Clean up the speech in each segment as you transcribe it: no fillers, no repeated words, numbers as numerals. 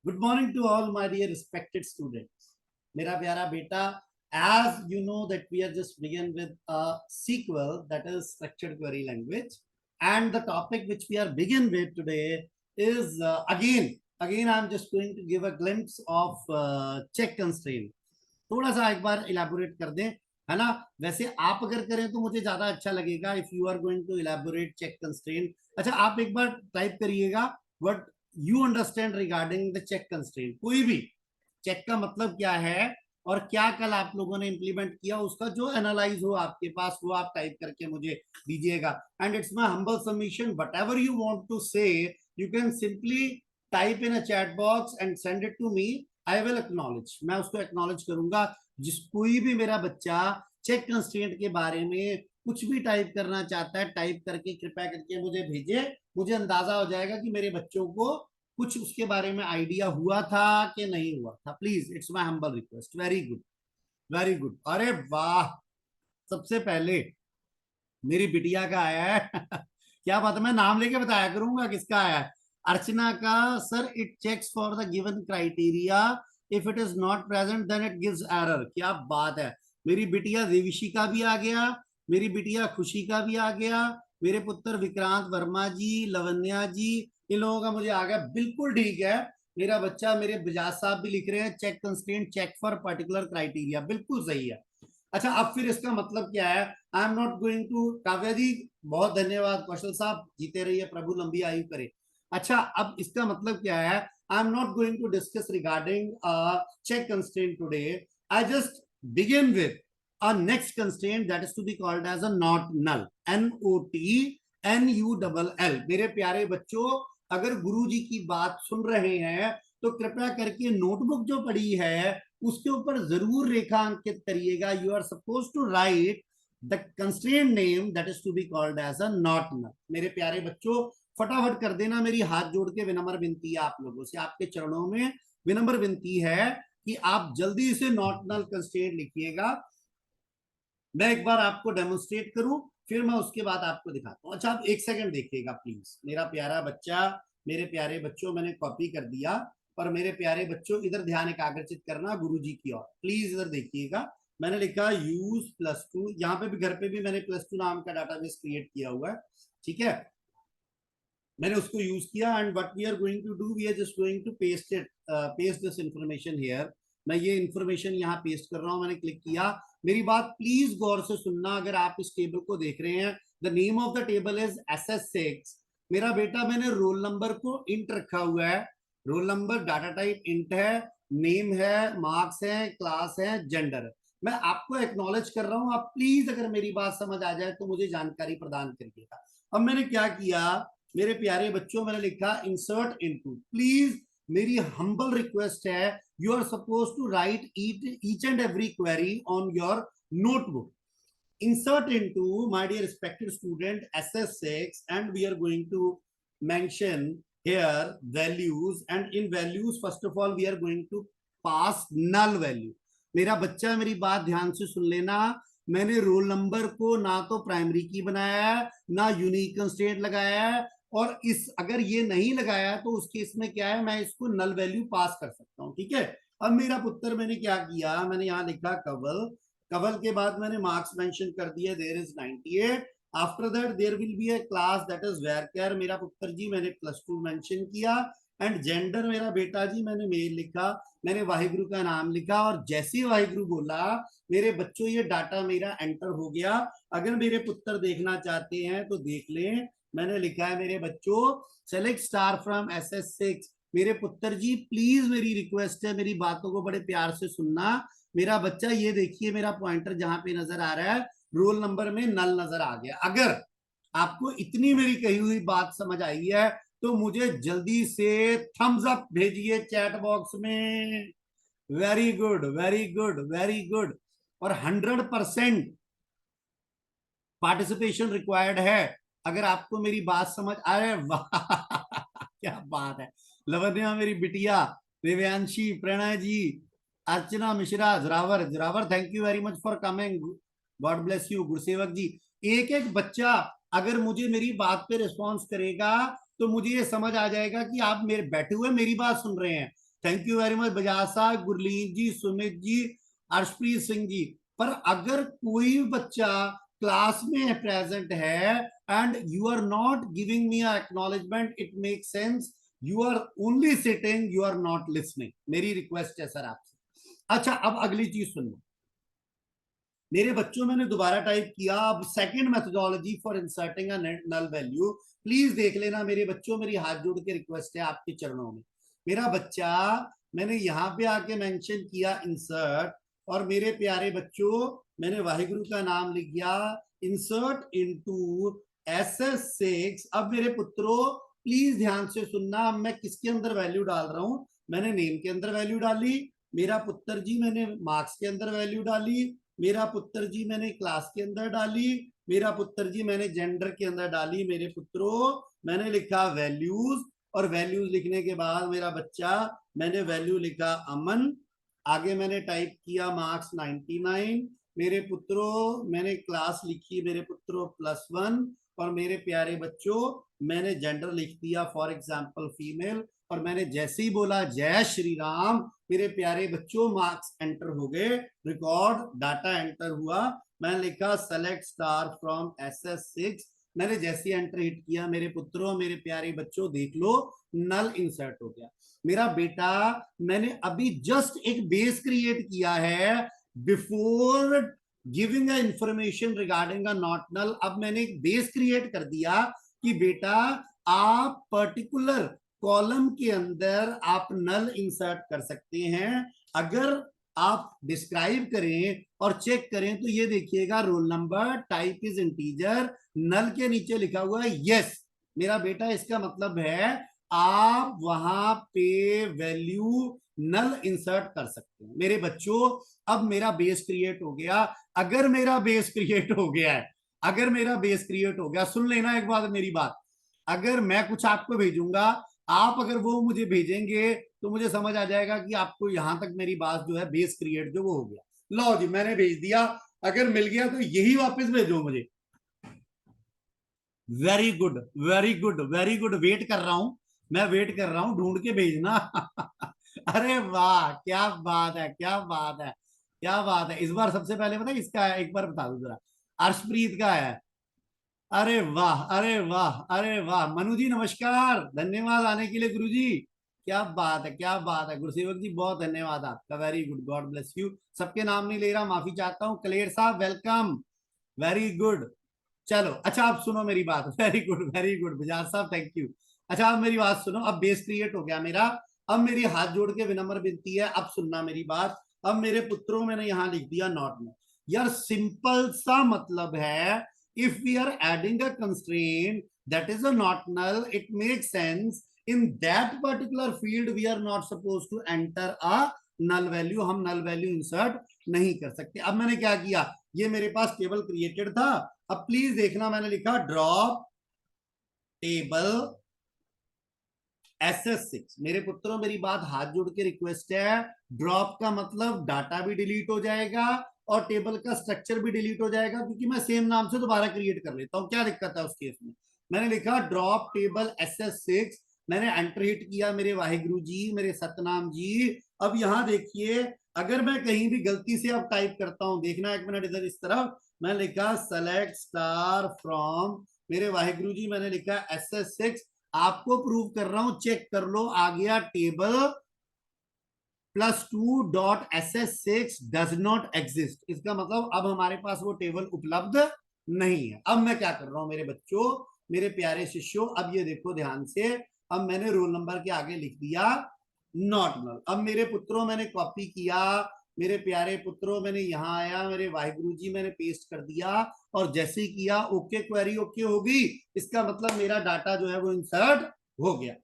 Good morning to all my dear respected students. मेरा प्यारा बेटा, as you know that we are just begin with a sequel, that is structured query language, and the topic which we are begin with today is again I'm just going to give a glimpse of check constraint. थोड़ा सा एक बार elaborate कर दें, है ना। वैसे आप अगर करें तो मुझे ज्यादा अच्छा लगेगा if you are going to elaborate check constraint. अच्छा, आप एक बार टाइप करिएगा what you understand regarding the check constraint. कोई भी चेक का मतलब क्या है और क्या कल आप लोगों ने इंप्लीमेंट किया, उसका जो एनालाइज हो आपके पास वो आप टाइप करके मुझे दीजिएगा। And it's my humble submission, whatever you want to say you can simply type in a chat box and send it to me. I will acknowledge, मैं उसको एक्नॉलेज करूंगा। जिस कोई भी मेरा बच्चा चेक कंस्ट्रेंट के बारे में कुछ भी टाइप करना चाहता है, टाइप करके कृपया करके मुझे भेजे। मुझे अंदाजा हो जाएगा कि मेरे बच्चों को कुछ उसके बारे में आइडिया हुआ था कि नहीं हुआ था। Please, it's my humble request. Very good, very good. अरे वाह, सबसे पहले मेरी बिटिया का आया है क्या बात है, मैं नाम लेके बताया करूंगा किसका आया है। अर्चना का। Sir, it checks for the given criteria, if it is not present then it gives error. क्या बात है। मेरी बिटिया देविशी का भी आ गया, मेरी बिटिया खुशी का भी आ गया, मेरे पुत्र विक्रांत वर्मा जी, लवन्या जी, इन लोगों का मुझे आ गया। बिल्कुल ठीक है। मेरा बच्चा, मेरे बजाज साहब भी लिख रहे हैं check constraint check for particular criteria, बिल्कुल सही है। अच्छा, अब फिर इसका मतलब क्या है। I am not going to, Kavya ji बहुत धन्यवाद, कौशल साहब जीते रहिए, प्रभु लंबी आयु करे। अच्छा, अब इसका मतलब क्या है। I am not going to discuss regarding check constraint today. I just begin with a next constraint that is to be called as a not null, NOT NULL। मेरे प्यारे बच्चों, अगर गुरु जी की बात सुन रहे हैं तो कृपया करके नोटबुक जो पड़ी है उसके ऊपर जरूर रेखा अंकित करिएगा। You are suppose to write the constraint name that is to be called as a not null. मेरे प्यारे बच्चों, फटाफट कर देना। मेरी हाथ जोड़ के विनम्र विनती है आप लोगों से, आपके चरणों में विनम्र विनती है कि आप जल्दी से नॉट नल कंस्ट्रेंट लिखिएगा। मैं एक बार आपको डेमोन्स्ट्रेट करूं, फिर मैं उसके बाद आपको दिखाता हूं। अच्छा, आप एक सेकंड देखिएगा प्लीज। मेरा प्यारा बच्चा, मेरे प्यारे बच्चों, मैंने कॉपी कर दिया। और मेरे प्यारे बच्चों, इधर ध्यान एकाग्रचित करना गुरु जी की ओर, प्लीज इधर देखिएगा। मैंने लिखा यूज +2, यहाँ पे भी घर पे भी मैंने +2 नाम का डाटाबेस क्रिएट किया हुआ है, ठीक है। मैंने उसको यूज किया and what we are going to do, we are just going to paste this information here. मैं ये इंफॉर्मेशन यहाँ पेस्ट कर रहा हूँ, मैंने क्लिक किया। मेरी बात प्लीज गौर से सुनना, अगर आप इस टेबल को देख रहे हैं, the name of the table is SS6। मेरा बेटा, मैंने रोल नंबर को इंट रखा हुआ है। Roll number data type int है, नेम है, मार्क्स है, क्लास है, जेंडर है। मैं आपको एक्नॉलेज कर रहा हूं, आप प्लीज अगर मेरी बात समझ आ जाए तो मुझे जानकारी प्रदान करिएगा। अब मैंने क्या किया, मेरे प्यारे बच्चों, मैंने लिखा इंसर्ट इनटू। प्लीज, मेरी हम्बल रिक्वेस्ट है, you are suppose to write each and every query on your notebook. Insert into, my dear respected student, SS6, and we are going to mention here values, and in values first of all we are going to pass null value। मेरा बच्चा, मेरी बात ध्यान से सुन लेना। मैंने roll number को ना तो प्राइमरी की बनाया है, ना यूनिक कंस्ट्रेंट लगाया है, और इस अगर ये नहीं लगाया तो उस केस में क्या है, मैं इसको नल वैल्यू पास कर सकता हूं, ठीक है। अब मेरा पुत्र, मैंने क्या किया, मैंने यहां लिखा कवल। कवल के बाद मैंने मार्क्स मेंशन कर दिया, there is 98। After that there will be a class that is वेरकेयर। मेरा पुत्र जी, मैंने +2 मेंशन किया। एंड जेंडर, मेरा बेटा जी, मैंने मेल लिखा। मैंने वाहिगुरु का नाम लिखा, और जैसे ही वाहिगुरु बोला, मेरे बच्चों, ये डाटा मेरा एंटर हो गया। अगर मेरे पुत्र देखना चाहते हैं तो देख लें। मैंने लिखा है मेरे बच्चों, सेलेक्ट स्टार फ्रॉम SS6। मेरे पुत्र जी, प्लीज मेरी रिक्वेस्ट है, मेरी बातों को बड़े प्यार से सुनना। मेरा बच्चा, ये देखिए, मेरा पॉइंटर जहां पे नजर आ रहा है, रोल नंबर में नल नजर आ गया। अगर आपको इतनी मेरी कही हुई बात समझ आई है तो मुझे जल्दी से थम्स अप भेजिए चैट बॉक्स में। Very good, very good, very good. और 100% पार्टिसिपेशन रिक्वायर्ड है। अगर आपको मेरी बात समझ आ रहा है, वाह क्या बात है। लवन्या मेरी बिटिया, Divyanshi, Pranay ji, Archana Mishra, Juravar, Juravar, thank you very much for coming, God bless you. Gursevak ji, एक एक बच्चा अगर मुझे मेरी बात पे रिस्पॉन्स करेगा तो मुझे ये समझ आ जाएगा कि आप मेरे बैठे हुए मेरी बात सुन रहे हैं। Thank you very much Bajaj साहब, गुरलीन जी, सुमित जी, अर्शप्रीत सिंह जी। पर अगर कोई बच्चा क्लास में प्रेजेंट है and you are not giving me acknowledgement, it make sense you are only sitting, you are not listening. मेरी रिक्वेस्ट है सर आपसे। अच्छा, अब अगली चीज सुनो मेरे बच्चों, मैंने दोबारा टाइप किया। अब second methodology for inserting a null value, please देख लेना मेरे बच्चों, मेरी हाथ जोड़ के रिक्वेस्ट है आपके चरणों में। मेरा बच्चा, मैंने यहां पे आके मेंशन किया इंसर्ट, और मेरे प्यारे बच्चों मैंने वाहिगुरु का नाम लिख दिया, इंसर्ट इनटू SS6। अब मेरे पुत्रों प्लीज ध्यान से सुनना, अब मैं किसके अंदर वैल्यू डाल रहा हूं। मैंने नेम के अंदर वैल्यू डाली, मेरा पुत्र जी मैंने मार्क्स के अंदर वैल्यू डाली, मेरा पुत्र जी मैंने क्लास के अंदर डाली, मेरा पुत्र जी मैंने जेंडर के अंदर डाली। मेरे पुत्रों मैंने लिखा वैल्यूज, और वैल्यूज लिखने के बाद मेरा बच्चा, मैंने वैल्यू लिखा अमन, आगे मैंने टाइप किया मार्क्स 99। मेरे पुत्रों मैंने क्लास लिखी मेरे पुत्रों +1, और मेरे प्यारे बच्चों मैंने जेंडर लिख दिया फॉर एग्जाम्पल फीमेल, और मैंने जैसे ही बोला जय श्री राम, मेरे प्यारे बच्चों मार्क्स एंटर हो गए, रिकॉर्ड डाटा एंटर हुआ। मैंने लिखा सेलेक्ट स्टार फ्रॉम SS6। मैंने जैसे एंटर हिट किया मेरे पुत्रों मेरे प्यारे बच्चों देख लो नल इंसर्ट हो गया। मेरा बेटा, मैंने अभी जस्ट एक बेस क्रिएट किया है before giving a information regarding a not null. अब मैंने एक बेस क्रिएट कर दिया कि बेटा आप पर्टिकुलर कॉलम के अंदर आप नल इंसर्ट कर सकते हैं। अगर आप डिस्क्राइब करें और चेक करें तो ये देखिएगा roll number, type is integer, null के नीचे लिखा हुआ है यस। मेरा बेटा इसका मतलब है आप वहां पे वैल्यू नल इंसर्ट कर सकते हैं। मेरे बच्चों अब मेरा बेस क्रिएट हो गया। अगर मेरा बेस क्रिएट हो गया है, अगर मेरा बेस क्रिएट हो गया, सुन लेना एक बात मेरी बात, अगर मैं कुछ आपको भेजूंगा, आप अगर वो मुझे भेजेंगे तो मुझे समझ आ जाएगा कि आपको यहां तक मेरी बात जो है बेस क्रिएट जो वो हो गया। लो जी मैंने भेज दिया, अगर मिल गया तो यही वापस भेजो मुझे। Very good, very good, very good, wait कर रहा हूं, मैं वेट कर रहा हूं, ढूंढ के भेजना। अरे वाह, क्या बात है, क्या बात है, क्या बात है। इस बार सबसे पहले पता है इसका है, एक बार बता दो जरा, अर्शप्रीत का है। अरे वाह, अरे वाह, अरे वाह, मनु जी नमस्कार, धन्यवाद आने के लिए गुरु जी। क्या बात है, क्या बात है, गुरुसेवक जी बहुत धन्यवाद आपका, very good, God bless you. सबके नाम नहीं ले रहा, माफी चाहता हूँ। कलेर साहब वेलकम, वेरी गुड। चलो अच्छा आप सुनो मेरी बात, very good, very good Bajaj साहब, थैंक यू। अच्छा आप मेरी बात सुनो, अब बेस क्रिएट हो गया मेरा। अब मेरी हाथ जोड़ के विनम्र विनती है, अब सुनना मेरी बात। अब मेरे पुत्रों मैंने यहां लिख दिया नॉट में। यार सिंपल सा मतलब है, if we are adding a constraint that is a not null, it makes sense in that particular field we are not supposed to enter a null value, हम null value insert नहीं कर सकते। अब मैंने क्या किया, ये मेरे पास टेबल क्रिएटेड था। अब प्लीज देखना, मैंने लिखा ड्रॉप टेबल SS6। मेरे पुत्रों मेरी बात हाथ जोड़ के रिक्वेस्ट है, ड्रॉप का मतलब डाटा भी डिलीट हो जाएगा और टेबल का स्ट्रक्चर भी डिलीट हो जाएगा, क्योंकि मैं सेम नाम से दोबारा क्रिएट कर लेता हूं, क्या दिक्कत है उस केस में। मैंने लिखा ड्रॉप टेबल SS6, मैंने एंटर हिट किया मेरे वाहिगुरु जी, मेरे सतनाम जी। अब यहां देखिए, अगर मैं कहीं भी गलती से अब टाइप करता हूं, देखना एक मिनट इधर इस तरफ, मैं लिखा सेलेक्ट स्टार फ्रॉम, मेरे वाहिगुरु जी मैंने लिखा SS6, आपको प्रूव कर रहा हूं, चेक कर लो, आ गया table +2.SS6 does not exist. इसका मतलब अब हमारे पास वो टेबल उपलब्ध नहीं है। अब मैं क्या कर रहा हूं मेरे बच्चों, मेरे प्यारे शिष्यों, अब ये देखो ध्यान से, अब मैंने रोल नंबर के आगे लिख दिया नॉट नल। अब मेरे पुत्रों मैंने कॉपी किया, मेरे प्यारे पुत्रों मैंने यहां आया, मेरे वाहिगुरु जी मैंने पेस्ट कर दिया, और जैसे ही किया ओके, क्वेरी ओके होगी, इसका मतलब मेरा डाटा जो है वो इंसर्ट हो गया।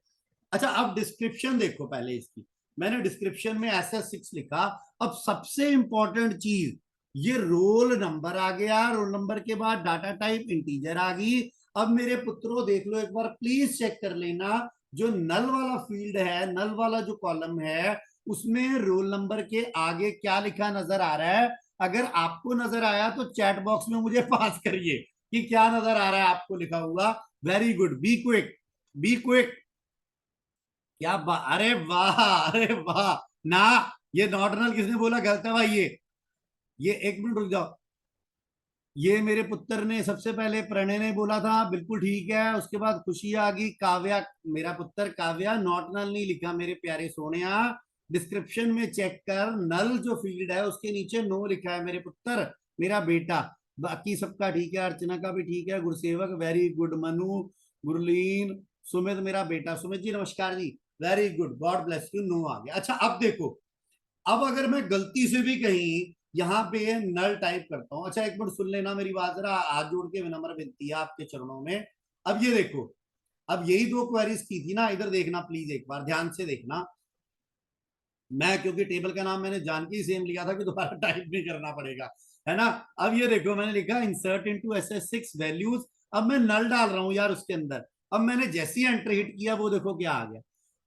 अच्छा अब डिस्क्रिप्शन देखो पहले इसकी, मैंने डिस्क्रिप्शन में SS6 लिखा। अब सबसे इंपॉर्टेंट चीज, ये रोल नंबर आ गया, रोल नंबर के बाद डाटा टाइप इंटीजर आ गई। अब मेरे पुत्रों देख लो एक बार, प्लीज चेक कर लेना, जो नल वाला फील्ड है, नल वाला जो कॉलम है, उसमें रोल नंबर के आगे क्या लिखा नजर आ रहा है। अगर आपको नजर आया तो चैट बॉक्स में मुझे पास करिए कि क्या नजर आ रहा है आपको लिखा हुआ। Very good, be quick, be quick. क्या अरे वाह, अरे वाह ना। ये नॉट नल किसने बोला? गलत है भाई ये एक मिनट रुक जाओ। ये मेरे पुत्र ने सबसे पहले प्रणय ने बोला था, बिल्कुल ठीक है। उसके बाद खुशी आ गई, काव्या, मेरा पुत्र काव्या। नॉट नल नहीं लिखा मेरे प्यारे सोनिया, डिस्क्रिप्शन में चेक कर, नल जो फील्ड है उसके नीचे नो लिखा है मेरे पुत्र, मेरा बेटा। बाकी सबका ठीक है, अर्चना का भी ठीक है, गुरुसेवक वेरी गुड, मनु, गुरलीन, सुमित मेरा बेटा, सुमित जी नमस्कार जी, very good, God bless you, no आ गया। अच्छा अब देखो, अब अगर मैं गलती से भी कहीं यहाँ पे नल टाइप करता हूं, अच्छा एक मिनट सुन लेना मेरी बात जरा, हाथ जोड़ के विनम्र विनती है आपके चरणों में। अब ये देखो, अब यही दो क्वेरीज की थी ना, इधर देखना प्लीज, एक बार ध्यान से देखना। मैं क्योंकि टेबल का नाम मैंने जान के ही सेम लिया था कि दोबारा टाइप नहीं करना पड़ेगा, है ना। अब ये देखो, मैंने लिखा इंसर्ट इनटू SS6 वैल्यूज। अब मैं नल डाल रहा हूं यार उसके अंदर। अब मैंने जैसी एंटर हिट किया, वो देखो क्या आ गया,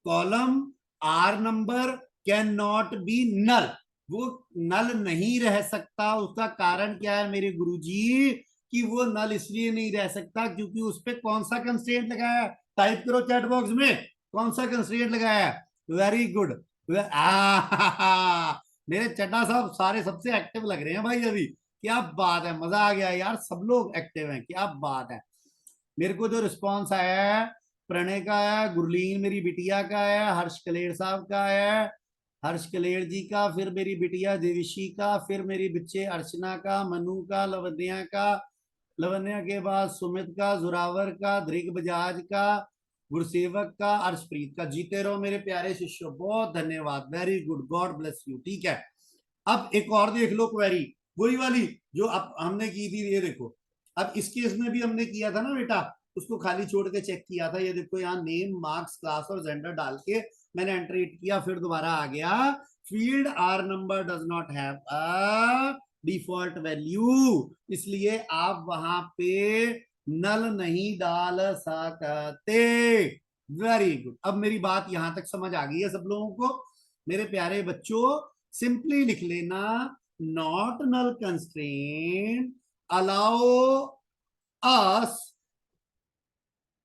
column R number can not be null. वो नल नहीं रह सकता, उसका कारण क्या है मेरे गुरुजी? कि वो नल इसलिए नहीं रह सकता क्योंकि उस पर कौन सा कंस्ट्रेंट लगाया है? टाइप करो चैट बॉक्स में, कौन सा कंस्ट्रेंट लगाया है? Very good. मेरे चड्डा साहब सारे सबसे एक्टिव लग रहे हैं भाई अभी, क्या बात है, मजा आ गया यार, सब लोग एक्टिव हैं, क्या बात है। मेरे को जो रिस्पॉन्स आया है, प्रणय का है, गुरलीन मेरी बिटिया का है, हर्ष कलेर साहब का है, हर्ष कलेर जी का, फिर मेरी बिटिया देविशी का, फिर मेरी बच्चे अर्चना का, मनु का, लवन्या का, लवन्या के बाद सुमित का, जोरावर का, दृग बजाज का, गुरसेवक का, अर्शप्रीत का। जीते रहो मेरे प्यारे शिष्यों, बहुत धन्यवाद, very good, God bless you. ठीक है, अब एक और देख लो क्वेरी, वही वाली जो अब हमने की थी, ये देखो। अब इस केस में भी हमने किया था ना बेटा, उसको खाली छोड़ के चेक किया था। ये देखो यहाँ नेम, मार्क्स, क्लास और जेंडर डाल के मैंने एंट्री किया, फिर दोबारा आ गया, field R number does not have a default value, इसलिए आप वहां पे नल नहीं डाल सकते। वेरी गुड, अब मेरी बात यहां तक समझ आ गई है सब लोगों को? मेरे प्यारे बच्चों, सिंपली लिख लेना, not null constraint allow us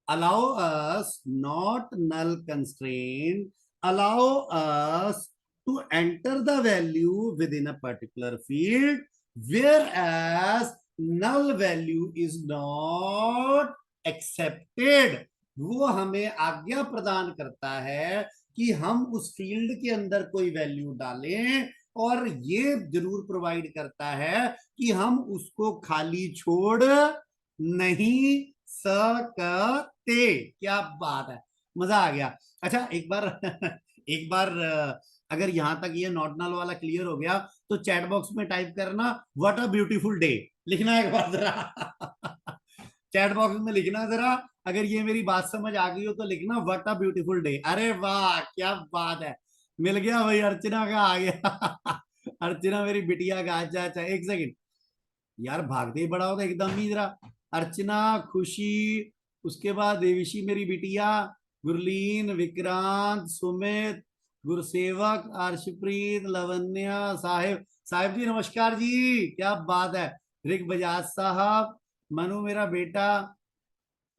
allow us, not null constraint allow us to enter the value within a particular field, whereas null value is not accepted। वो हमें आज्ञा प्रदान करता है कि हम उस फील्ड के अंदर कोई वैल्यू डालें, और ये जरूर प्रोवाइड करता है कि हम उसको खाली छोड़ नहीं सकते। क्या बात है, मजा आ गया। अच्छा एक बार एक बार अगर यहां तक ये नॉट नल वाला क्लियर हो गया, तो चैट बॉक्स में टाइप करना व्हाट अ ब्यूटीफुल डे, लिखना एक बार जरा चैट बॉक्स में लिखना जरा, अगर ये मेरी बात समझ आ गई हो तो लिखना व्हाट अ ब्यूटीफुल डे। अरे वाह क्या बात है, मिल गया भाई, अर्चना का आ गया अर्चना मेरी बिटिया का। अच्छा अच्छा, एक सेकंड यार, भागते ही बड़ा होता एकदम ही जरा। अर्चना, खुशी, उसके बाद देविशी मेरी बिटिया, गुरलीन, विक्रांत, सुमित, गुरसेवक, अर्शप्रीत, लवन्या, साहिब, साहिब जी नमस्कार जी, क्या बात है, ऋग बजाज साहब, मनु मेरा बेटा,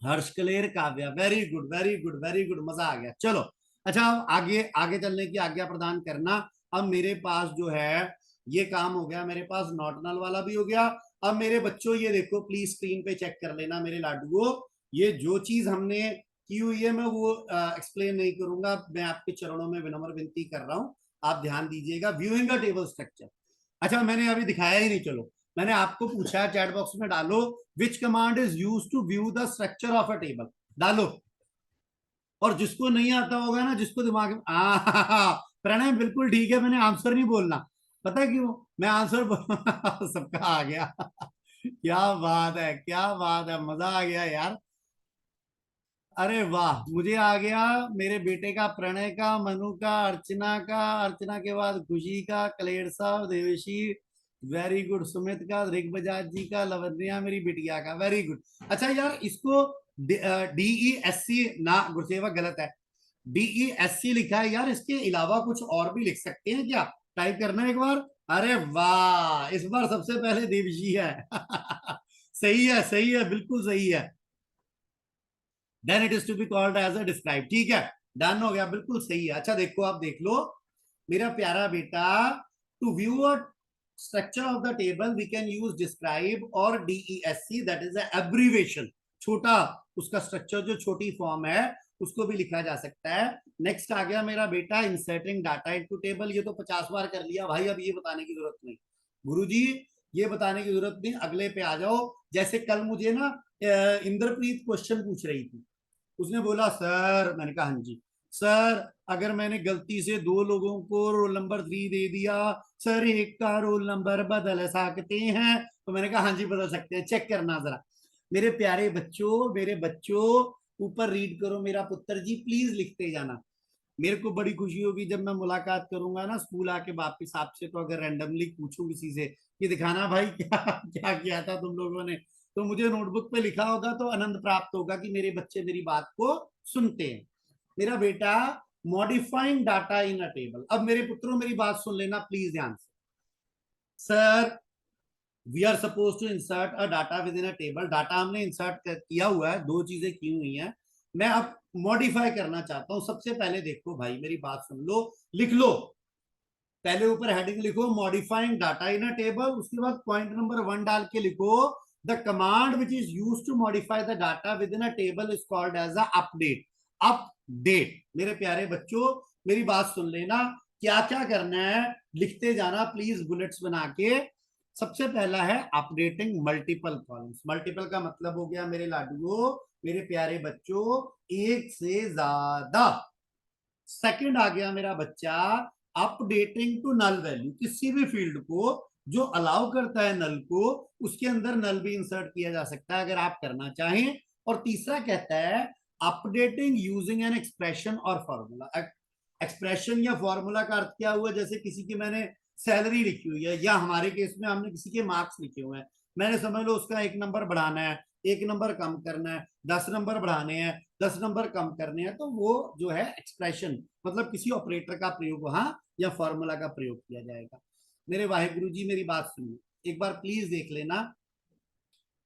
Harsh Kaler, Kavya, very good very good very good, मजा आ गया। चलो अच्छा, आगे आगे चलने की आज्ञा प्रदान करना। अब मेरे पास जो है ये काम हो गया, मेरे पास नॉट नल वाला भी हो गया। अब मेरे बच्चों ये देखो, प्लीज स्क्रीन पे चेक कर लेना मेरे लाडुओ, ये जो चीज हमने की हुई है मैं वो एक्सप्लेन नहीं करूंगा, मैं आपके चरणों में विनम्र विनती कर रहा हूं, आप ध्यान दीजिएगा। व्यूइंग अ टेबल स्ट्रक्चर, अच्छा मैंने अभी दिखाया ही नहीं, चलो मैंने आपको पूछा है चैट बॉक्स में डालो, which command is use to view the structure of a table, डालो। और जिसको नहीं आता होगा ना, जिसको दिमाग में प्रणय बिल्कुल ठीक है, मैंने आंसर नहीं बोलना, पता है क्यों? मैं आंसर सबका आ गया क्या बात है, क्या बात है, मजा आ गया यार। अरे वाह, मुझे आ गया, मेरे बेटे का, प्रणय का, मनु का, अर्चना का, अर्चना के बाद खुशी का, कलेर साहब, देवेशी, वेरी गुड, सुमित का, ऋग बजाज जी का, लवन्या मेरी बिटिया का, वेरी गुड। अच्छा यार, इसको DESC ना, गुरसेवक गलत है, DESC लिखा है यार, इसके अलावा कुछ और भी लिख सकते हैं क्या? टाइप करना एक बार। अरे वाह, इस बार सबसे पहले देवशी है सही है, सही है, बिल्कुल सही है, then it is to be called as a describe. ठीक है, डन हो गया, बिल्कुल सही है। अच्छा देखो, आप देख लो मेरा प्यारा बेटा, to view a structure of the table we can use describe और DESC, दैट इज एब्रीवेशन, छोटा उसका स्ट्रक्चर जो छोटी फॉर्म है उसको भी लिखा जा सकता है। नेक्स्ट आ गया मेरा बेटा इंसर्टिंग डाटा इनटू टेबल, ये तो 50 बार कर लिया भाई, अब ये बताने की जरूरत नहीं गुरुजी, ये बताने की जरूरत नहीं, अगले पे आ जाओ। जैसे कल मुझे ना इंद्रप्रीत क्वेश्चन पूछ रही थी, उसने बोला सर, मैंने कहा हाँ जी सर, अगर मैंने गलती से 2 लोगों को रोल नंबर 3 दे दिया, सर एक का रोल नंबर बदल सकते हैं? तो मैंने कहा हाँ जी बदल सकते हैं, चेक करना जरा। मेरे प्यारे बच्चों, मेरे बच्चों, ऊपर रीड करो मेरा पुत्र जी, प्लीज लिखते जाना। मेरे को बड़ी खुशी होगी जब मैं मुलाकात करूंगा ना स्कूल आके वापिस आपसे, तो अगर रैंडमली पूछूं किसी से कि दिखाना भाई क्या क्या किया था तुम लोगों ने, तो मुझे नोटबुक पे लिखा होगा तो आनंद प्राप्त होगा कि मेरे बच्चे मेरी बात को सुनते हैं। मेरा बेटा, modifying data in a table, अब मेरे पुत्रों मेरी बात सुन लेना प्लीज ध्यान से। Sir, we are suppose to insert a data within a table, data हमने इंसर्ट किया हुआ है, 2 चीजें की हुई हैं, मैं अब मॉडिफाई करना चाहता हूं। सबसे पहले देखो भाई, मेरी बात सुन लो, लिख लो, पहले ऊपर हेडिंग लिखो modifying data in a table, उसके बाद पॉइंट नंबर 1 डाल के लिखो the command which is use to modify the data within a table is called as a update. Update, मेरे प्यारे बच्चों मेरी बात सुन लेना, क्या क्या करना है लिखते जाना प्लीज बुलेट्स बना के। सबसे पहला है अपडेटिंग मल्टीपल कॉलम्स, मल्टीपल का मतलब हो गया मेरे लाडुओं, मेरे प्यारे बच्चों, एक से ज्यादा। सेकंड आ गया मेरा बच्चा, अपडेटिंग टू नल वैल्यू, किसी भी फील्ड को जो अलाउ करता है नल को, उसके अंदर नल भी इंसर्ट किया जा सकता है अगर आप करना चाहें। और तीसरा कहता है अपडेटिंग यूजिंग एन एक्सप्रेशन और फॉर्मूला। एक्सप्रेशन या फॉर्मूला का अर्थ क्या हुआ, जैसे किसी की मैंने सैलरी लिखी हुई है, या हमारे केस में हमने किसी के मार्क्स लिखे हुए हैं, मैंने समझ लो उसका 1 नंबर बढ़ाना है, 1 नंबर कम करना है, 10 नंबर बढ़ाने हैं, 10 नंबर कम करने हैं, तो वो जो है एक्सप्रेशन, मतलब किसी ऑपरेटर का प्रयोग वहां या फॉर्मूला का प्रयोग किया जाएगा। मेरे वाहिगुरु जी मेरी बात सुनिए एक बार प्लीज देख लेना।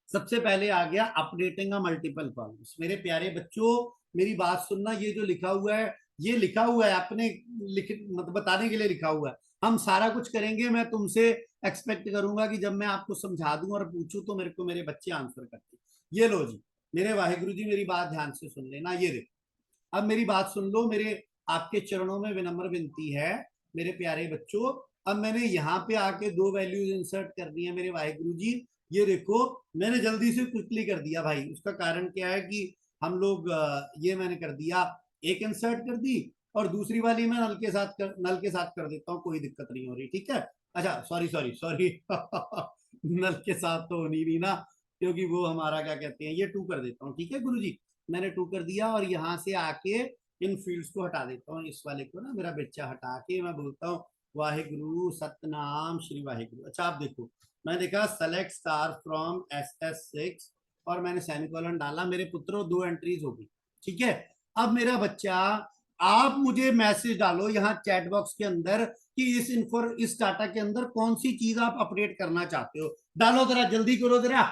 सबसे पहले आ गया अपडेटिंग मल्टीपल कॉलम्स। मेरे प्यारे बच्चों मेरी बात सुनना, ये जो लिखा हुआ है, ये लिखा हुआ है आपने मतलब बताने के लिए लिखा हुआ है, हम सारा कुछ करेंगे। मैं तुमसे एक्सपेक्ट करूंगा कि जब मैं आपको समझा दूं और पूछूं तो मेरे को मेरे बच्चे आंसर करते। ये लो जी, मेरे वाहिगुरु जी मेरी बात ध्यान से सुन लेना, ये देखो अब मेरी बात सुन लो, मेरे आपके चरणों में विनम्र विनती है मेरे प्यारे बच्चों। अब मैंने यहाँ पे आके 2 वैल्यूज इंसर्ट कर दी है मेरे वाहिगुरु जी, ये देखो मैंने जल्दी से क्विकली कर दिया भाई, उसका कारण क्या है कि हम लोग ये मैंने कर दिया, एक इंसर्ट कर दी और दूसरी वाली मैं नल के साथ कर देता हूँ, कोई दिक्कत नहीं हो रही, ठीक है। अच्छा सॉरी सॉरी सॉरी नल के साथ तो होनी नहीं ना, क्योंकि वो हमारा क्या कहते हैं, ये 2 कर देता हूँ, ठीक है गुरु जी, मैंने 2 कर दिया। और यहाँ से आके इन फील्ड्स को हटा देता हूँ, इस वाले को ना मेरा बच्चा हटा के मैं बोलता हूँ वाहिगुरु सतनाम श्री वाहिगुरु। अच्छा आप देखो, मैं देखा सेलेक्ट स्टार फ्रॉम SS6 और मैंने सेमीकोलन डाला, मेरे पुत्रों 2 एंट्रीज हो गई, ठीक है। अब मेरा बच्चा, आप मुझे मैसेज डालो यहाँ चैट बॉक्स के अंदर कि इस डाटा के अंदर कौन सी चीज आप अपडेट करना चाहते हो, डालो जरा, जल्दी करो जरा,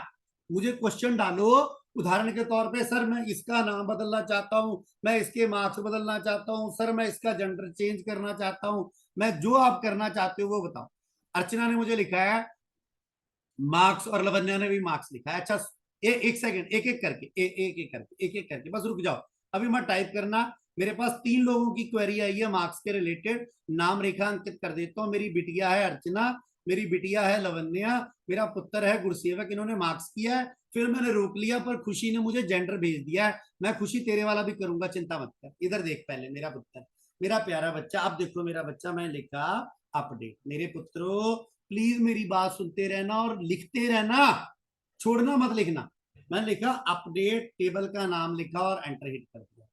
मुझे क्वेश्चन डालो। उदाहरण के तौर पे सर मैं इसका नाम बदलना चाहता हूं, मैं इसके मार्क्स बदलना चाहता हूं, सर मैं इसका जेंडर चेंज करना चाहता हूं, मैं जो आप करना चाहते हो वो बताओ। अर्चना ने मुझे लिखा है मार्क्स और लवन्या ने भी मार्क्स लिखा है। अच्छा एक सेकंड, एक एक करके बस रुक जाओ, अभी मैं टाइप करना। मेरे पास 3 लोगों की क्वेरी आई है मार्क्स के रिलेटेड, नाम रेखांकित कर देता हूँ। मेरी बिटिया है अर्चना, मेरी बिटिया है लवन्या, मेरा पुत्र है गुरसेवक, इन्होंने मार्क्स किया है। फिर मैंने रोक लिया पर खुशी ने मुझे जेंडर भेज दिया है, मैं खुशी तेरे वाला भी करूंगा, चिंता मत कर। इधर देख पहले मेरा पुत्र, मेरा प्यारा बच्चा, अब देखो मेरा बच्चा, मैं लिखा अपडेट। मेरे पुत्रों प्लीज मेरी बात सुनते रहना और लिखते रहना, छोड़ना मत लिखना। मैंने लिखा अपडेट, टेबल का नाम लिखा और एंटर हिट कर दिया।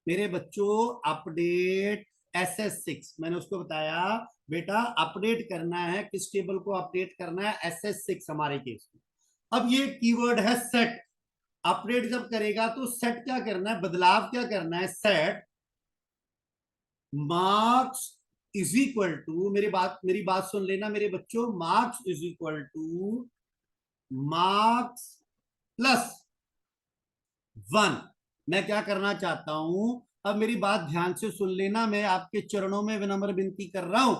मेरे बच्चों अपडेट SS6, मैंने उसको बताया बेटा अपडेट करना है, किस टेबल को अपडेट करना है, SS6 हमारे केस में। अब ये कीवर्ड है सेट, अपडेट जब करेगा तो सेट क्या करना है, बदलाव क्या करना है, set marks is equal to, मेरी बात सुन लेना मेरे बच्चों, marks is equal to marks plus 1। मैं क्या करना चाहता हूं, अब मेरी बात ध्यान से सुन लेना, मैं आपके चरणों में विनम्र विनती कर रहा हूं।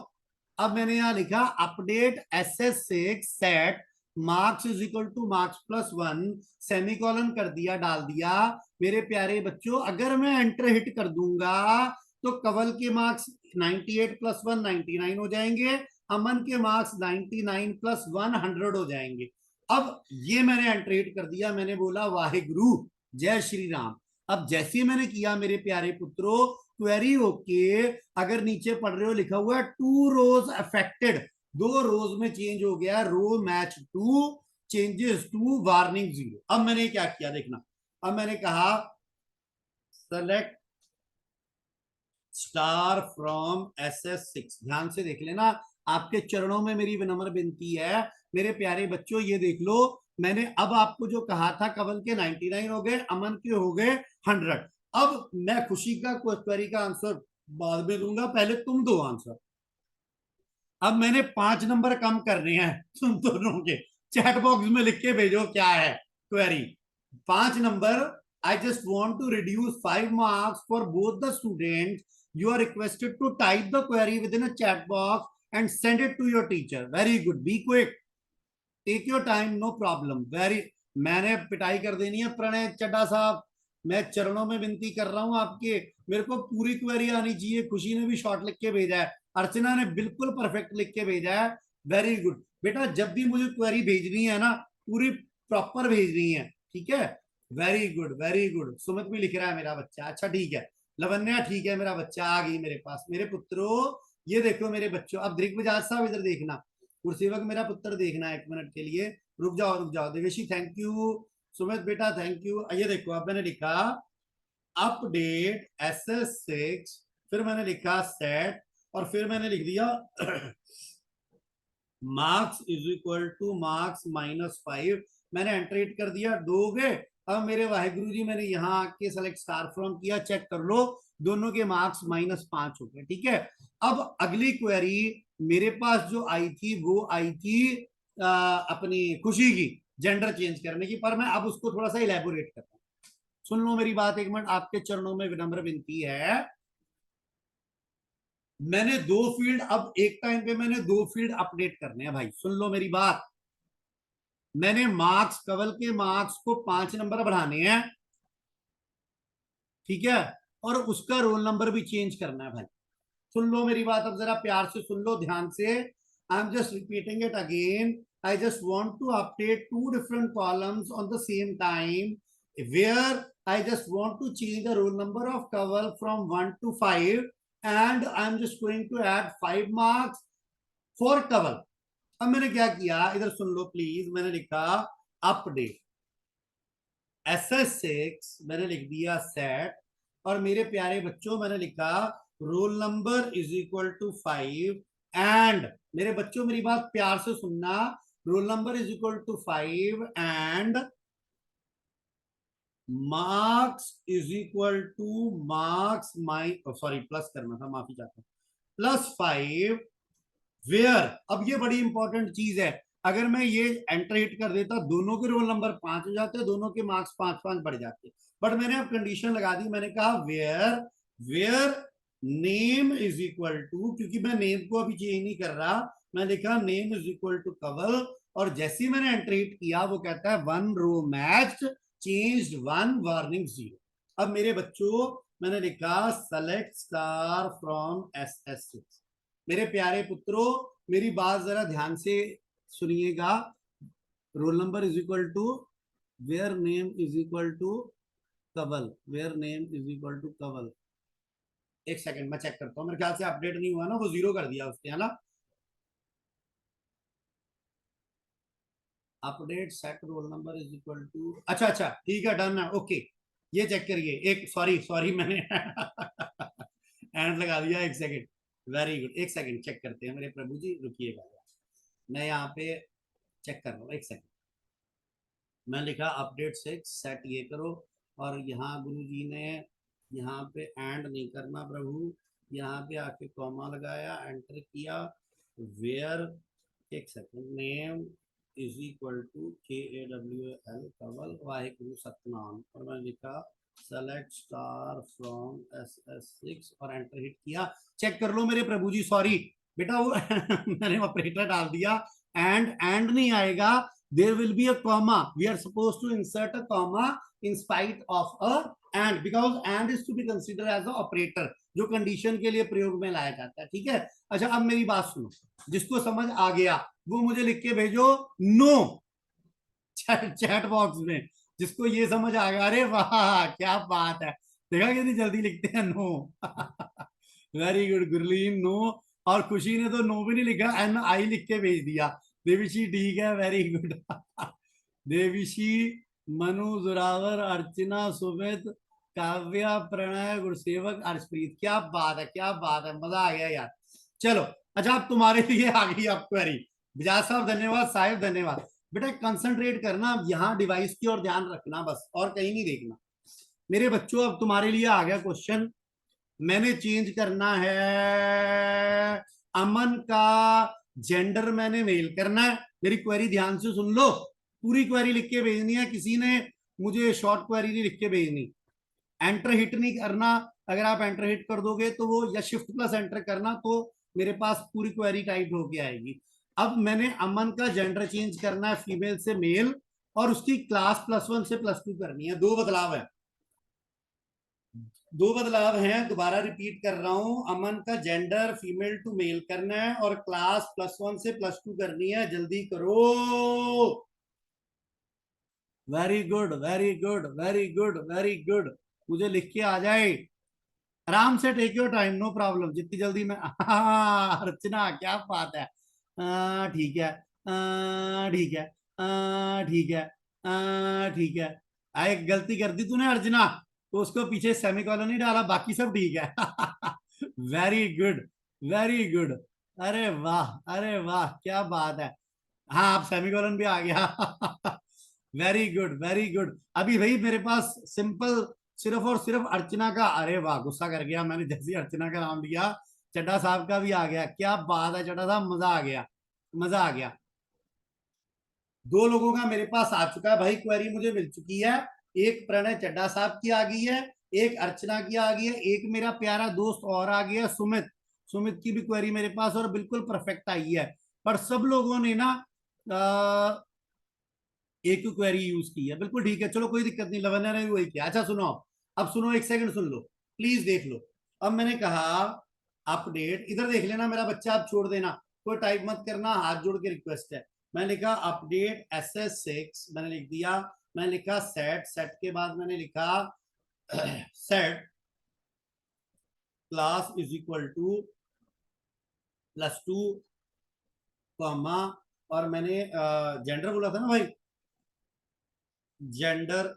अब मैंने यहां लिखा update SS6 set marks is equal to marks plus 1, semicolon कर दिया, डाल दिया। मेरे प्यारे बच्चों, अगर मैं एंटर हिट कर दूंगा तो कवल के मार्क्स 98 प्लस 1 99 हो जाएंगे, अमन के मार्क्स 99 प्लस 1 100 हो जाएंगे। अब ये मैंने एंटर हिट कर दिया, मैंने बोला वाहिगुरु जय श्री राम। अब जैसे मैंने किया मेरे प्यारे पुत्रों, क्वेरी ओके, अगर नीचे पढ़ रहे हो लिखा हुआ है 2 रोज अफेक्टेड, 2 रोज में चेंज हो गया, रो मैच 2 चेंजेस टू वार्निंग 0। अब मैंने क्या किया देखना, अब मैंने कहा सेलेक्ट स्टार फ्रॉम SS6। ध्यान से देख लेना, आपके चरणों में मेरी विनम्र विनती है मेरे प्यारे बच्चों, ये देख लो। मैंने अब आपको जो कहा था, कवल के 99 हो गए, अमन के हो गए 100। अब मैं खुशी का क्वेरी का आंसर बाद में दूंगा, पहले तुम दो आंसर। अब मैंने 5 नंबर कम करने हैं तुम दोनों के, चैट बॉक्स में लिख के भेजो क्या है query. 5 number, I just want to reduce 5 marks for both the students. You are requested to type the query within a chat box and send it to your teacher. Very good. Be quick. Take your time. No problem. Very. मैंने पिटाई कर देनी है प्रणय चड्डा साहब, मैं चरणों में विनती कर रहा हूं आपके, मेरे को पूरी क्वेरी आनी चाहिए। खुशी ने भी शॉर्ट लिख के भेजा है, अर्चना ने बिल्कुल परफेक्ट लिख के भेजा है। वेरी गुड बेटा, जब भी मुझे क्वेरी भेजनी है ना, पूरी प्रॉपर भेजनी है, ठीक है। Very good very good, Sumit भी लिख रहा है मेरा बच्चा, अच्छा ठीक है। लवन्या ठीक है, मेरा बच्चा आ गई मेरे पास। मेरे पुत्रों ये देखो मेरे बच्चों, अब दिग्विजय साहब इधर देखना, गुरसेवक मेरा पुत्र देखना 1 मिनट के लिए, रुक जाओ देवेशी, थैंक यू। सुमित बेटा थैंक यू। ये देखो अब मैंने लिखा अपडेट SS6, फिर मैंने लिखा सेट, और फिर मैंने लिख दिया marks is equal to marks -5। मैंने एंटर कर दिया, 2 हो गए। अब मेरे वाहिगुरु जी, मैंने यहाँ आके सेलेक्ट स्टार फ्रॉम किया, चेक कर लो, दोनों के मार्क्स -5 हो गए, ठीक है। अब अगली क्वेरी मेरे पास जो आई थी, वो आई थी अपनी खुशी की, जेंडर चेंज करने की, पर मैं अब उसको थोड़ा सा इलेबोरेट करता हूँ। सुन लो मेरी बात 1 मिनट, आपके चरणों में विनम्र विनती है। मैंने 2 फील्ड, अब एक टाइम पे मैंने 2 फील्ड अपडेट करने हैं भाई, सुन लो मेरी बात। मैंने मार्क्स, कवल के मार्क्स को 5 नंबर बढ़ाने हैं, ठीक है, और उसका रोल नंबर भी चेंज करना है भाई। सुन लो मेरी बात, अब जरा प्यार से सुन लो ध्यान से। I am just repeating it again. I just want to update 2 different columns on the same time, where I just want to change the roll number of Kawal from 1 to 5, and I'm just going to add 5 marks for Kawal। अब मैंने क्या किया, इधर सुन लो please, मैंने लिखा update SS6, मैंने लिख दिया सेट, और मेरे प्यारे बच्चों मैंने लिखा roll number is equal to 5, and मेरे बच्चों मेरी बात प्यार से सुनना, roll number is equal to 5 and marks is equal to marks my, sorry plus करना था, माफी चाहता हूं, +5 वेयर। अब ये बड़ी इंपॉर्टेंट चीज है, अगर मैं ये एंटर हिट कर देता, दोनों के रोल नंबर 5 हो जाते, दोनों के मार्क्स 5-5 बढ़ जाते, बट मैंने अब कंडीशन लगा दी, मैंने कहा where, where name is equal to, क्योंकि मैं नेम को अभी चेंज नहीं कर रहा, मैं लिखा नेम इज इक्वल टू कवल, और जैसे ही मैंने एंटर हिट किया वो कहता है 1 रो मैच चेंज्ड 1 वार्निंग 0। अब मेरे बच्चों मैंने लिखा सेलेक्ट स्टार फ्रॉम SS6। मेरे प्यारे पुत्रों मेरी बात जरा ध्यान से सुनिएगा, roll number is equal to where name is equal to Kaval, where name is equal to Kaval. एक सेकंड मैं चेक करता हूँ, मेरे ख्याल से अपडेट नहीं हुआ ना, वो 0 कर दिया उसने, है ना। Update set roll number is equal to, अच्छा अच्छा ठीक है, डन है, ओके। ये चेक करिए, एक सॉरी सॉरी मैंने एंड लगा दिया, 1 second. Very good, 1 second check करते हैं मेरे प्रभु जी, रुकिएगा, मैं यहाँ पे चेक कर रहा हूँ, 1 सेकंड। मैं लिखा अपडेट 6 सेट ये करो, और यहाँ गुरु जी ने यहाँ पे एंड नहीं करना प्रभु, यहाँ पे आके कॉमा लगाया, एंटर किया, where, 1 second, name is equal to KAWL Kawal Waheguru Satnam, और मैंने लिखा सेलेक्ट स्टार फ्रॉम SS6 और एंटर हिट किया। चेक कर लो मेरे प्रभु जी, सॉरी बेटा वो मैंने ऑपरेटर डाल दिया, एंड नहीं आएगा, there will be a comma, we are suppose to insert a comma in spite of a and, because and is to be consider as a operator, जो कंडीशन के लिए प्रयोग में लाया जाता है, ठीक है। अच्छा अब मेरी बात सुनो, जिसको समझ आ गया वो मुझे लिख के भेजो नो चैट बॉक्स में, जिसको ये समझ आ गया, अरे वाह क्या बात है, देखा कितनी जल्दी लिखते हैं no. Very good Gurleen, no. और खुशी ने तो नो भी नहीं लिखा, NI लिख के भेज दिया। देविशी ठीक है, वेरी गुड। देविशी, मनु, जोरावर, अर्चना, सुमित, काव्या, प्रणय, गुरसेवक, अर्शप्रीत, क्या बात है, क्या बात है, मजा आ गया यार। चलो अच्छा अब तुम्हारे लिए आ गई आप क्वेरी। बिजाज साहब धन्यवाद, साहिब धन्यवाद। बेटा कंसंट्रेट करना, यहाँ डिवाइस की ओर ध्यान रखना बस, और कहीं नहीं देखना। मेरे बच्चों अब तुम्हारे लिए आ गया क्वेश्चन, मैंने चेंज करना है अमन का जेंडर, मैंने मेल करना है। मेरी क्वेरी ध्यान से सुन लो, पूरी क्वेरी लिख के भेजनी है, किसी ने मुझे शॉर्ट क्वेरी नहीं लिख के भेजनी। एंटर हिट नहीं करना, अगर आप एंटर हिट कर दोगे तो वो, या शिफ्ट प्लस एंटर करना तो मेरे पास पूरी क्वेरी टाइप होके आएगी। अब मैंने अमन का जेंडर चेंज करना है फीमेल से मेल, और उसकी क्लास +1 से +2 करनी है। दो बदलाव है, दो बदलाव हैं, दोबारा रिपीट कर रहा हूं, अमन का जेंडर फीमेल टू मेल करना है और क्लास +1 से +2 करनी है, जल्दी करो। Very good very good very good very good, मुझे लिख के आ जाए, आराम से take your time, no problem, जितनी जल्दी मैं अर्चना क्या बात है, ठीक है, ठीक है, ठीक है, ठीक है। एक गलती कर दी तूने अर्चना, तो उसको पीछे सेमीकोलन नहीं डाला, बाकी सब ठीक है। वेरी गुड वेरी गुड, अरे वाह अरे वाह क्या बात है, हाँ आप सेमीकोलन भी आ गया। Very good very good. अभी भाई मेरे पास सिंपल सिर्फ और सिर्फ अर्चना का, अरे वाह गुस्सा कर गया मैंने जैसे अर्चना का नाम लिया, चड्डा साहब का भी आ गया, क्या बात है चड्डा साहब, मजा आ गया, मजा आ गया। दो लोगों का मेरे पास आ चुका है भाई, क्वेरी मुझे मिल चुकी है, एक प्रणय चड्डा साहब की आ गई है, एक अर्चना की आ गई है, एक मेरा प्यारा दोस्त और आ गया सुमित, सुमित की भी क्वेरी मेरे पास और बिल्कुल परफेक्ट आई है। पर सब लोगों ने ना एक क्वेरी यूज की है, बिल्कुल ठीक है, चलो कोई दिक्कत नहीं, लवन्या ने भी वही किया। अच्छा सुनो, अब सुनो, एक सेकंड सुन लो, प्लीज देख लो। अब मैंने कहा अपडेट, इधर देख लेना मेरा बच्चा, आप छोड़ देना, कोई टाइप मत करना, हाथ जोड़ के रिक्वेस्ट है। मैंने लिखा अपडेट SS6, मैंने लिख दिया, मैंने लिखा सेट, सेट के बाद मैंने लिखा set class is equal to +2 comma, और मैंने जेंडर बोला था ना भाई, gender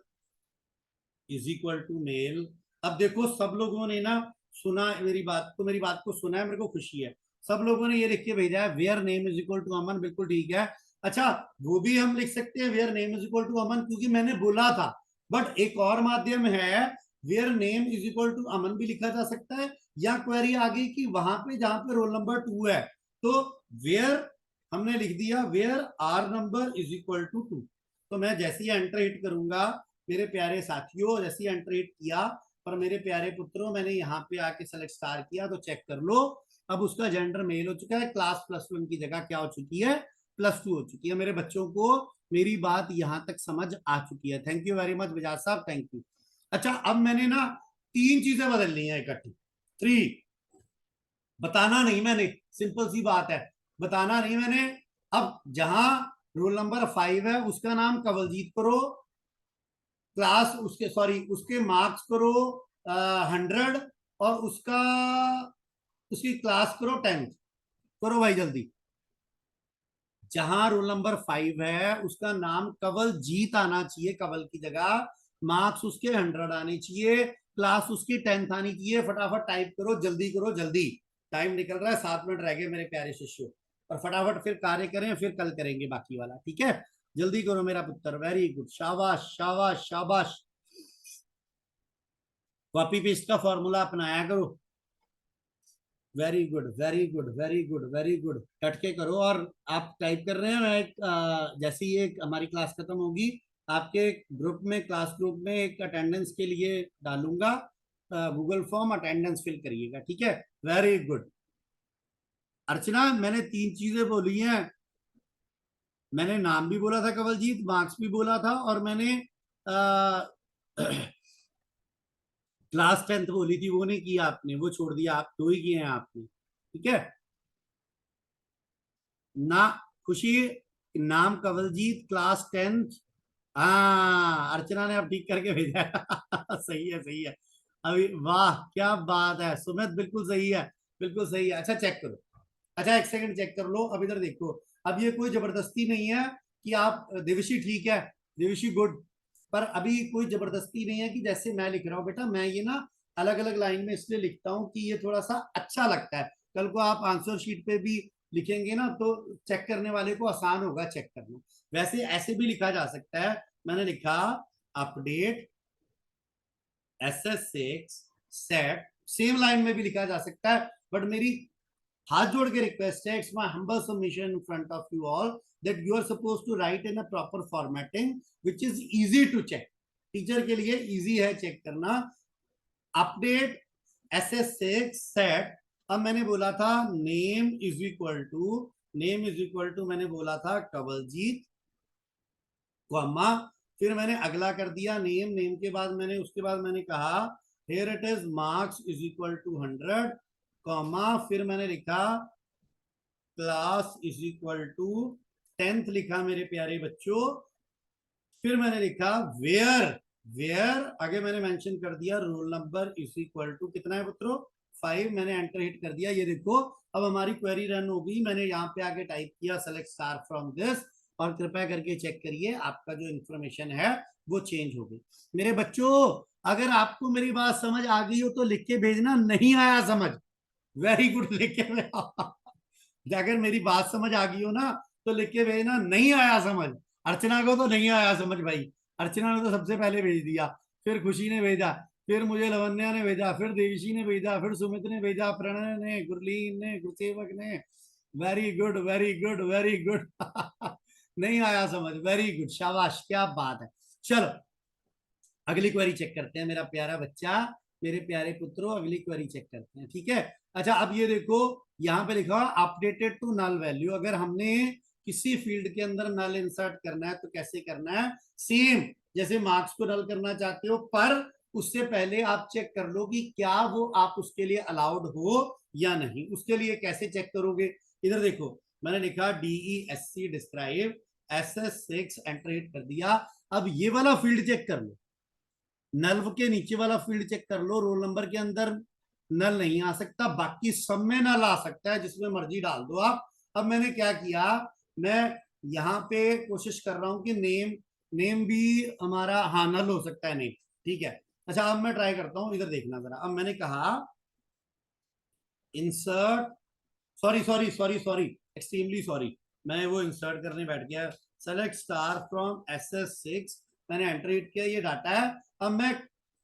is equal to male. अब देखो सब लोगों ने ना सुना मेरी बात को, मेरी बात को सुना है, मेरे को खुशी है, सब लोगों ने ये लिख के भेजा है where name is equal to Aman, बिल्कुल ठीक है। अच्छा वो भी हम लिख सकते हैं where name is equal to Aman, क्योंकि मैंने बोला था, बट एक और माध्यम है, where name is equal to Aman भी लिखा जा सकता है, या क्वेरी आ गई कि वहां पे जहां पे रोल नंबर 2 है, तो वेयर हमने लिख दिया where R number is equal to 2। तो मैं जैसे ही एंटर हिट करूंगा मेरे प्यारे साथियों, जैसे ही एंटर हिट किया, पर मेरे प्यारे पुत्रों मैंने यहाँ पे आके सेलेक्ट स्टार किया, तो चेक कर लो, अब उसका जेंडर मेल हो चुका है, क्लास +1 की जगह क्या हो चुकी है, +2 हो चुकी है। मेरे बच्चों को मेरी बात यहाँ तक समझ आ चुकी है, thank you very much Bajaj साहब, थैंक यू। अच्छा अब मैंने ना 3 चीजें बदल ली हैं इकट्ठी, 3, बताना नहीं मैंने, सिंपल सी बात है, बताना नहीं मैंने। अब जहां रोल नंबर 5 है उसका नाम कवलजीत करो, क्लास उसके, सॉरी उसके मार्क्स करो 100, और उसका उसकी क्लास करो 10, करो भाई जल्दी। जहां रोल नंबर 5 है उसका नाम कवल जीत आना चाहिए, कवल की जगह मार्क्स उसके 100 आने चाहिए, क्लास उसकी 10th आनी चाहिए, फटाफट टाइप करो, जल्दी करो जल्दी, टाइम निकल रहा है, 7 मिनट रह गए मेरे प्यारे शिष्यों, और फटाफट फिर कार्य करें, फिर कल करेंगे बाकी वाला, ठीक है। जल्दी करो मेरा पुत्र, वेरी गुड, शाबाश शाबाश शाबाश। कॉपी पेस्ट का फॉर्मूला अपनाया करो, very good very good very good very good, डट के करो। और आप टाइप कर रहे हैं, मैं जैसे ही एक हमारी क्लास खत्म होगी आपके ग्रुप में, क्लास ग्रुप में एक अटेंडेंस के लिए डालूंगा, गूगल फॉर्म, अटेंडेंस फिल करिएगा, ठीक है। Very good. अर्चना, मैंने 3 चीजें बोली हैं। मैंने नाम भी बोला था कवलजीत, मार्क्स भी बोला था, और मैंने क्लास 10th बोली थी, वो नहीं किया आपने, वो छोड़ दिया, आप 2 ही किए हैं आपने, ठीक है ना। खुशी, नाम कवलजीत, क्लास 10th। हाँ, अर्चना ने अब ठीक करके भेजा है। सही है, सही है। अभी वाह, क्या बात है सुमित, बिल्कुल सही है, बिल्कुल सही है। अच्छा चेक करो, अच्छा एक सेकंड चेक कर लो, अब इधर देखो। अब ये कोई जबरदस्ती नहीं है कि आप, देवशी ठीक है, देवशी गुड, पर अभी कोई जबरदस्ती नहीं है कि जैसे मैं लिख रहा हूँ बेटा, मैं ये ना अलग अलग लाइन में इसलिए लिखता हूँ कि ये थोड़ा सा अच्छा लगता है, कल को आप आंसर शीट पे भी लिखेंगे ना तो चेक करने वाले को आसान होगा चेक करना। वैसे ऐसे भी लिखा जा सकता है, मैंने लिखा update SS6 set, same line में भी लिखा जा सकता है, बट मेरी हाथ जोड़ के रिक्वेस्ट है, it's my humble submission in front of you all that you are suppose to write in a proper formatting which is easy to check. Teacher के लिए इजी है चेक करना। अपडेट SS6 सेट, अब मैंने बोला था name is equal to, name is equal to मैंने बोला था कवलजीत, कॉमा, फिर मैंने अगला कर दिया नेम, नेम के बाद मैंने, उसके बाद मैंने कहा here it is marks is equal to 100, comma, फिर मैंने लिखा class is equal to 10th लिखा मेरे प्यारे बच्चों, फिर मैंने लिखा वेयर, वेयर आगे मैंने मेंशन कर दिया roll number is equal to कितना है पुत्रों 5, मैंने एंटर हिट कर दिया। ये देखो अब हमारी क्वेरी रन हो गई, मैंने यहाँ पे आगे टाइप किया सेलेक्ट स्टार फ्रॉम दिस, और कृपया करके चेक करिए आपका जो इंफॉर्मेशन है वो चेंज हो गई। मेरे बच्चों, अगर आपको मेरी बात समझ आ गई हो तो लिख के भेजना, नहीं आया समझ, वेरी गुड, लिख के अगर मेरी बात समझ आ गई हो ना तो लिख के भेजना नहीं आया समझ। अर्चना को तो नहीं आया समझ भाई, अर्चना ने तो सबसे पहले भेज दिया, फिर खुशी ने भेजा, फिर मुझे लवन्या ने भेजा, फिर देविशी ने भेजा, फिर सुमित ने भेजा, प्रणय ने, गुरलीन ने, गुरसेवक ने। Very good, very good, very good. नहीं आया समझ, वेरी गुड, शाबाश, क्या बात है। चलो अगली क्वेरी चेक करते हैं मेरा प्यारा बच्चा, मेरे प्यारे पुत्रों, अगली क्वेरी चेक करते हैं, ठीक है। अच्छा अब ये देखो, यहाँ पे लिखा अपडेटेड टू नल वैल्यू, अगर हमने किसी फील्ड के अंदर नल इंसर्ट करना है तो कैसे करना है, सेम जैसे मार्क्स को नल करना चाहते हो, पर उससे पहले आप चेक कर लो कि क्या वो आप उसके लिए अलाउड हो या नहीं। उसके लिए कैसे चेक करोगे, इधर देखो मैंने लिखा DESC describe SS6 enter hit कर दिया। अब ये वाला फील्ड चेक कर लो, नल के नीचे वाला फील्ड चेक कर लो, रोल नंबर के अंदर नल नहीं आ सकता, बाकी सब में नल आ सकता है, जिसमें मर्जी डाल दो आप। अब मैंने क्या किया, मैं यहाँ पे कोशिश कर रहा हूं कि नेम, नेम भी हमारा हाँ नल हो सकता है नेम, ठीक है। अच्छा अब मैं ट्राई करता हूं, इधर देखना जरा, अब मैंने कहा insert, sorry sorry sorry sorry, extremely sorry, मैं वो इंसर्ट करने बैठ गया, सेलेक्ट स्टार फ्रॉम SS6, मैंने एंटर हिट किया, ये डाटा है। अब मैं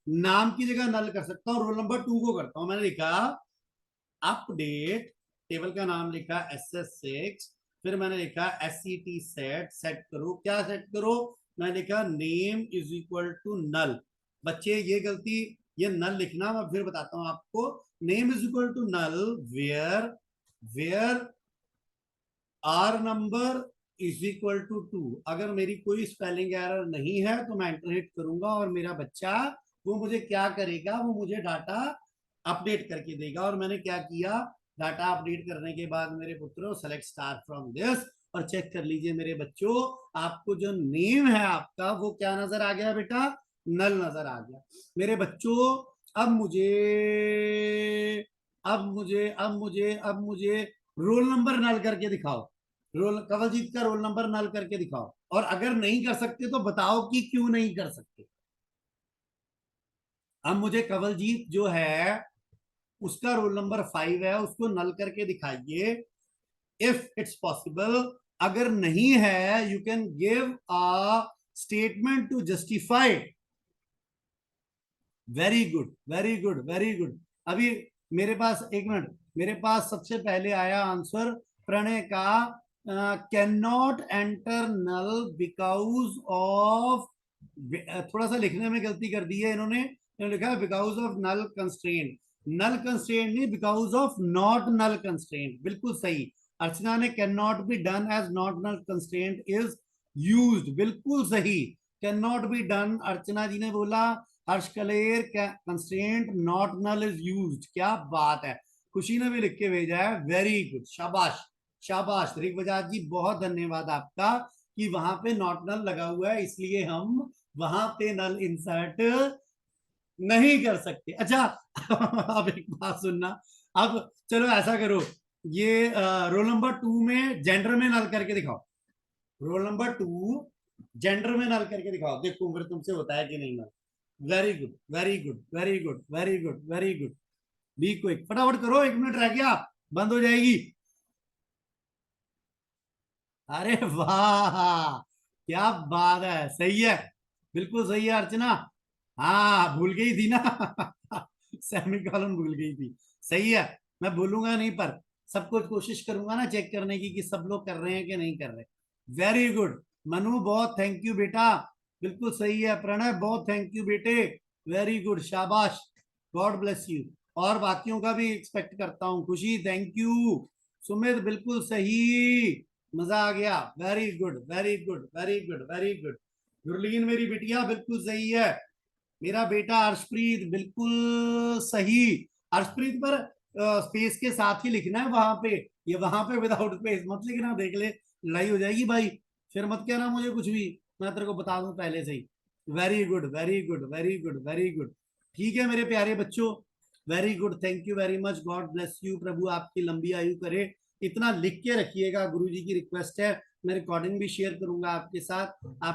नाम की जगह नल कर सकता हूँ, रोल नंबर 2 को करता हूं, मैंने लिखा अपडेट, टेबल का नाम लिखा SS6, फिर मैंने लिखा SET सेट, सेट करो, क्या सेट करो, मैं लिखा name is equal to null. बच्चे ये गलती, ये नल लिखना मैं फिर बताता हूं आपको, name is equal to null where, where R number is equal to 2, अगर मेरी कोई स्पेलिंग एरर नहीं है तो मैं एंटर हिट करूंगा, और मेरा बच्चा वो मुझे क्या करेगा, वो मुझे डाटा अपडेट करके देगा। और मैंने क्या किया, डाटा अपडेट करने के बाद मेरे पुत्रों सेलेक्ट स्टार फ्रॉम दिस, और चेक कर लीजिए मेरे बच्चों, आपको जो नेम है आपका वो क्या नजर आ गया बेटा, नल नजर आ गया मेरे बच्चों। अब मुझे अब मुझे रोल नंबर नल करके दिखाओ, रोल कवलजीत का रोल नंबर नल करके दिखाओ, और अगर नहीं कर सकते तो बताओ कि क्यों नहीं कर सकते। अब मुझे कवलजीत जो है उसका रोल नंबर 5 है, उसको नल करके दिखाइए इफ इट्स पॉसिबल। अगर नहीं है you can give a statement to justify. Very good, very good, very good. अभी मेरे पास एक मिनट, मेरे पास सबसे पहले आया आंसर प्रणय का, can not enter null because of थोड़ा सा लिखने में गलती कर दी है इन्होंने लिखा है because of null constraint. Null constraint नहीं, because of not null constraint, बिल्कुल सही। अर्चना ने can not be done as not null constraint is used, बिल्कुल सही। Can not be done, Archana ji ने बोला। Harsh Kaler, constraint not null is used, क्या बात है। खुशी ने भी लिख के भेजा है, वेरी गुड, शाबाश शाबाश। ऋग बजाज जी बहुत धन्यवाद आपका कि वहां पे नॉट नल लगा हुआ है, इसलिए हम वहां पे नल इंसर्ट नहीं कर सकते। अच्छा अब एक बात सुनना। अब चलो ऐसा करो, ये रोल नंबर 2 में जेंडर में नल करके दिखाओ। रोल नंबर 2 जेंडर में नल करके दिखाओ, देखो फिर तुमसे होता है कि नहीं null. Very good very good very good very good very good. Be quick, फटाफट करो, 1 मिनट रह गया, बंद हो जाएगी। अरे वाह, क्या बात है, सही है, बिल्कुल सही है अर्चना। हाँ भूल गई थी ना सेमीकोलन भूल गई थी, सही है। मैं भूलूंगा नहीं, पर सब कुछ कोशिश करूंगा ना चेक करने की कि सब लोग कर रहे हैं कि नहीं कर रहे। वेरी गुड मनु, बहुत थैंक यू बेटा, बिल्कुल सही है। प्रणय बहुत थैंक यू बेटे, वेरी गुड, शाबाश, गॉड ब्लेस यू। और बाकियों का भी एक्सपेक्ट करता हूँ। खुशी थैंक यू, सुमित बिल्कुल सही, मजा आ गया, very good very good very good very good. Gurleen मेरी बिटिया बिल्कुल सही है। मेरा बेटा अर्शप्रीत बिल्कुल सही। अर्शप्रीत पर स्पेस के साथ ही लिखना है वहां पे, ये वहां पे विदाउट स्पेस मत लिखना, देख ले लड़ाई हो जाएगी भाई। फिर मत कहना मुझे कुछ भी, मैं तेरे को बता दूं पहले से ही। Very good very good very good very good. ठीक है मेरे प्यारे बच्चों, very good, thank you very much, God bless you, प्रभु आपकी लंबी आयु करे। इतना लिख के रखिएगा, गुरु जी की रिक्वेस्ट है। मैं रिकॉर्डिंग भी शेयर करूंगा आपके साथ। आप